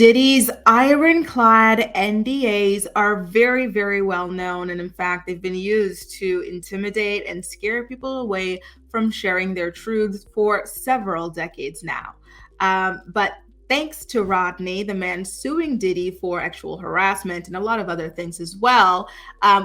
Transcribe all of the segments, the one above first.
Diddy's ironclad NDAs are very, very well known. And in fact, they've been used to intimidate and scare people away from sharing their truths for several decades now. But thanks to Rodney, the man suing Diddy for sexual harassment and a lot of other things as well,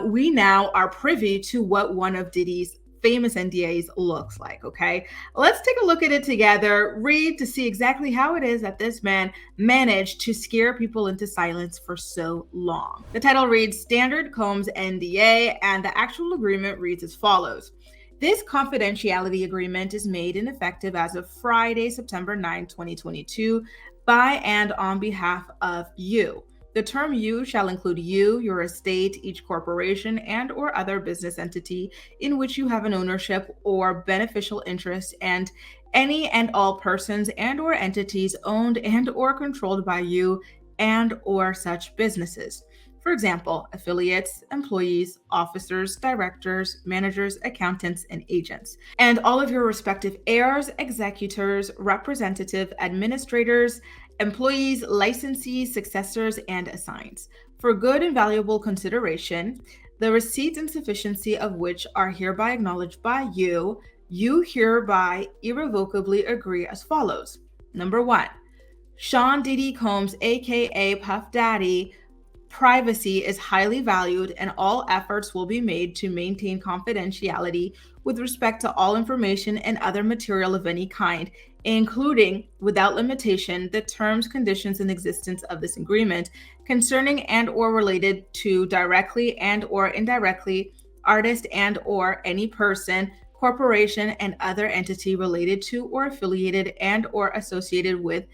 we now are privy to what one of Diddy's famous NDAs looks like. Okay, let's take a look at it together, read to see exactly how it is that this man managed to scare people into silence for so long. The title reads Standard Combs NDA, and the actual agreement reads as follows. This confidentiality agreement is made and effective as of Friday, September 9, 2022, by and on behalf of you. The term you shall include you, your estate, each corporation, and or other business entity in which you have an ownership or beneficial interest, and any and all persons and or entities owned and or controlled by you and or such businesses. For example, affiliates, employees, officers, directors, managers, accountants, and agents, and all of your respective heirs, executors, representative, administrators, employees, licensees, successors, and assigns, for good and valuable consideration, the receipt and sufficiency of which are hereby acknowledged by you, you hereby irrevocably agree as follows. Number 1, Sean Diddy Combs, aka Puff Daddy, privacy is highly valued and all efforts will be made to maintain confidentiality with respect to all information and other material of any kind, including, without limitation, the terms, conditions, and existence of this agreement concerning and or related to directly and or indirectly artist and or any person, corporation, and other entity related to or affiliated and or associated with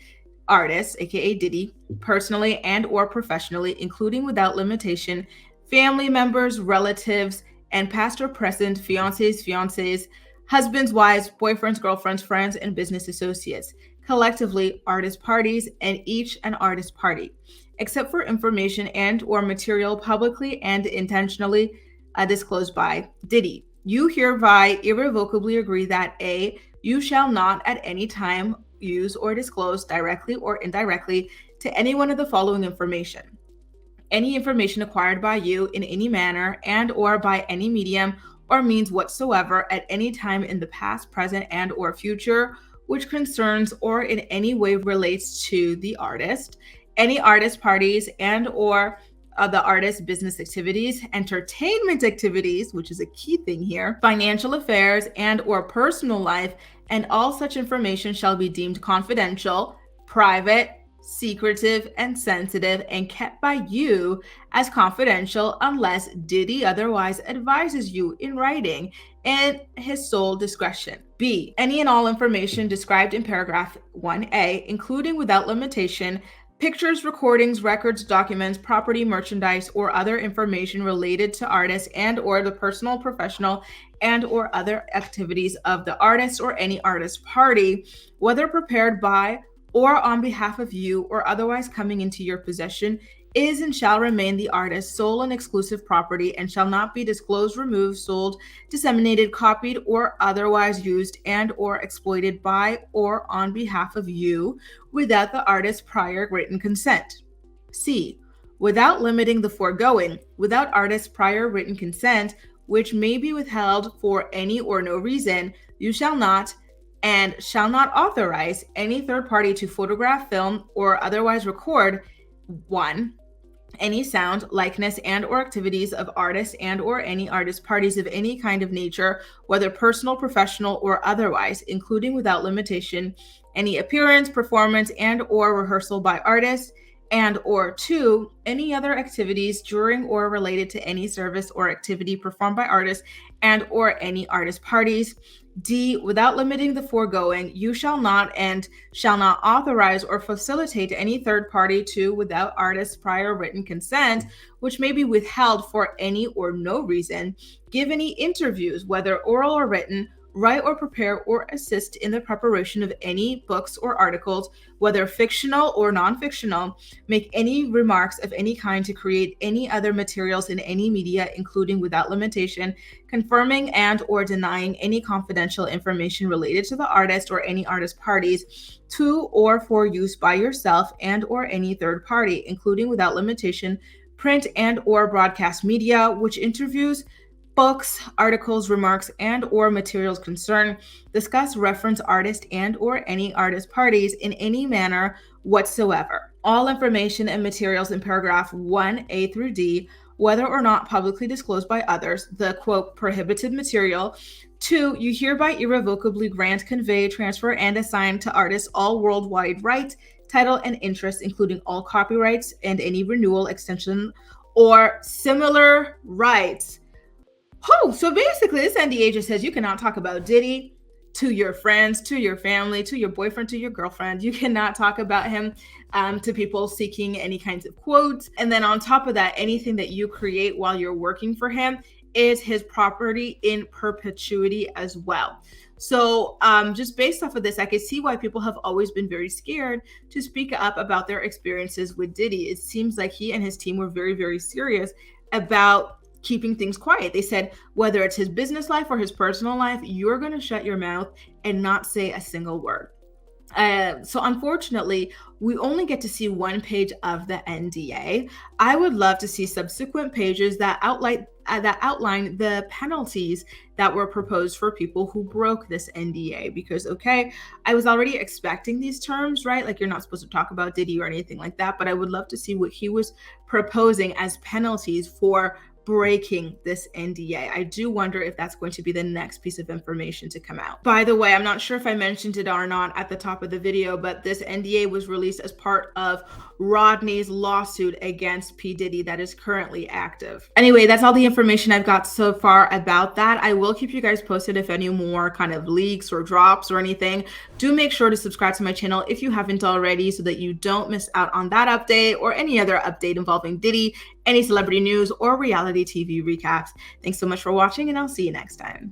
artists, aka Diddy, personally and or professionally, including without limitation, family members, relatives, and past or present fiancés, husbands, wives, boyfriends, girlfriends, friends, and business associates, collectively artist parties, and each an artist party, except for information and or material publicly and intentionally disclosed by Diddy. You hereby irrevocably agree that A, you shall not at any time use or disclose directly or indirectly to any one of the following information. Any information acquired by you in any manner and or by any medium or means whatsoever at any time in the past, present, and or future, which concerns or in any way relates to the artist, any artist parties and or the artist's business activities, entertainment activities, which is a key thing here, financial affairs and or personal life, and all such information shall be deemed confidential, private, secretive, and sensitive, and kept by you as confidential unless Diddy otherwise advises you in writing and his sole discretion. B, any and all information described in paragraph 1A, including without limitation, pictures, recordings, records, documents, property, merchandise, or other information related to artists and or the personal, professional, and or other activities of the artist or any artist party, whether prepared by or on behalf of you or otherwise coming into your possession, is and shall remain the artist's sole and exclusive property and shall not be disclosed, removed, sold, disseminated, copied, or otherwise used and or exploited by or on behalf of you without the artist's prior written consent. C, without limiting the foregoing, without artist's prior written consent, which may be withheld for any or no reason, you shall not and shall not authorize any third party to photograph, film, or otherwise record 1, any sound, likeness, and or activities of artists and or any artist parties of any kind of nature, whether personal, professional, or otherwise, including without limitation, any appearance, performance, and or rehearsal by artists, and or 2, any other activities during or related to any service or activity performed by artists and or any artist parties. D, without limiting the foregoing, you shall not and shall not authorize or facilitate any third party to, without artist's prior written consent, which may be withheld for any or no reason, give any interviews, whether oral or written, write or prepare or assist in the preparation of any books or articles, whether fictional or non-fictional, make any remarks of any kind to create any other materials in any media, including without limitation, confirming and or denying any confidential information related to the artist or any artist parties to or for use by yourself and or any third party, including without limitation, print and or broadcast media, which interviews, books, articles, remarks, and or materials concerned, discuss, reference artist and or any artist parties in any manner whatsoever. All information and materials in paragraph 1A through D, whether or not publicly disclosed by others, the quote prohibited material. 2, you hereby irrevocably grant, convey, transfer, and assign to artists all worldwide rights, title, and interest, including all copyrights and any renewal, extension, or similar rights. Oh, so basically this NDA just says you cannot talk about Diddy to your friends, to your family, to your boyfriend, to your girlfriend. You cannot talk about him to people seeking any kinds of quotes. And then on top of that, anything that you create while you're working for him is his property in perpetuity as well. So just based off of this, I can see why people have always been very scared to speak up about their experiences with Diddy. It seems like he and his team were very, very serious about keeping things quiet. They said, whether it's his business life or his personal life, you're going to shut your mouth and not say a single word. So unfortunately, we only get to see one page of the NDA. I would love to see subsequent pages that outline the penalties that were proposed for people who broke this NDA. Because, okay, I was already expecting these terms, right? Like, you're not supposed to talk about Diddy or anything like that, but I would love to see what he was proposing as penalties for breaking this NDA. I do wonder if that's going to be the next piece of information to come out. By the way, I'm not sure if I mentioned it or not at the top of the video, but this NDA was released as part of Rodney's lawsuit against P. Diddy that is currently active. Anyway, that's all the information I've got so far about that. I will keep you guys posted if any more kind of leaks or drops or anything. Do make sure to subscribe to my channel if you haven't already so that you don't miss out on that update or any other update involving Diddy, any celebrity news, or reality TV recaps. Thanks so much for watching, and I'll see you next time.